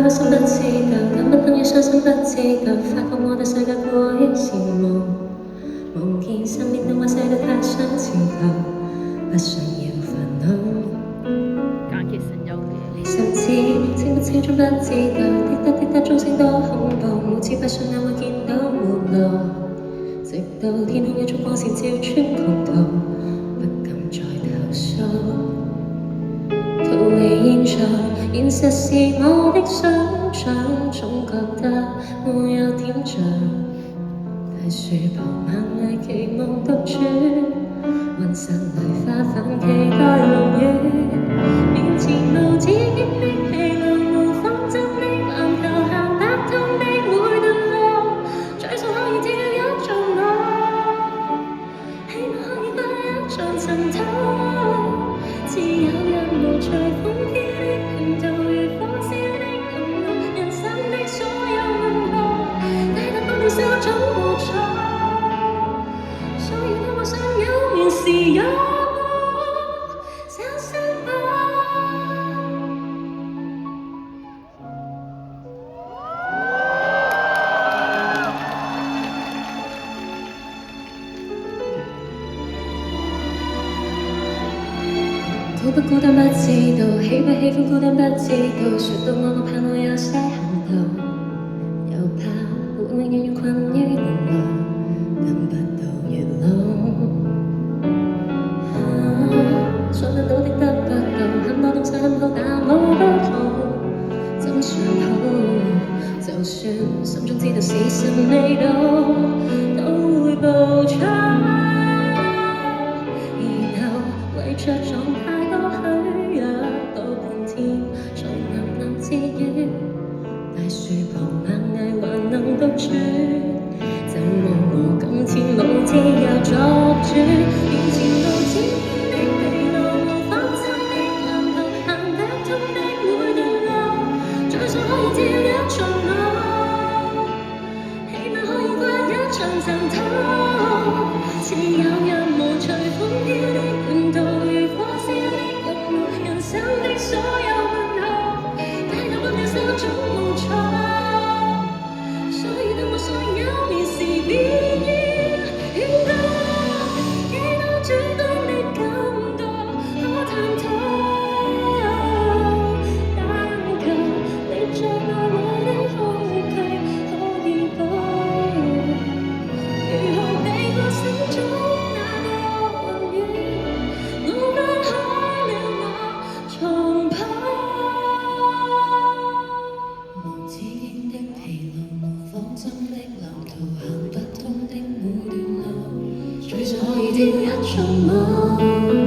不心不知道，但不等於傷心不知道，發覺我對世界過於羨慕，夢見身邊的愛寫得太相似頭，不想要煩惱。你甚至清不清楚不知道，滴答滴答鐘聲多恐怖，每次閉上眼會見到末路，直到天空一束光線照穿窮途，不敢再投訴。逃離現場，現實是我的想像，總覺得沒有點像。大樹旁晚藝期望獨處，溫室裡花粉期待落雨。面前無止境的疲勞，無方針的籃球，行不通的每段路，最想可以跳一場舞，希望可以跨一場塵土。自有人無隨風飄的頻道，如火燒的暗路，人生的所有問號，帶得多了少總無錯，所以當我想有面時有我，小心吧。孤不孤單不知道，喜不喜歡孤單不知道，說到我怕我有些行動，又怕會永遠困於籠內，等不到月朗。所得到的得不到，很多東西很好，但我不同，怎算好？就算心中知道時辰未到，都會捕捉，然後為着狀態許約到半天，才喃喃自語。大樹旁晚藝還能獨處，怎麼我今天無自由作主？面前無止境的疲勞，無方針的籃球，行不通的每段路，最想可以跳一場舞，希望可以跨一場塵土。似有人無隨風飄的頻道，如火燒的暗路，人生的所有問號，帶到不了手總無錯，所以當我想有面時便要勸告，幾多主觀的感覺可探討，但求你在愛我的恐懼可以保，如何避過心中那個雲雨，我分開了我重跑。無止境的疲勞，無方針的藍圖，行不通的每段路，最想可以跳一場舞。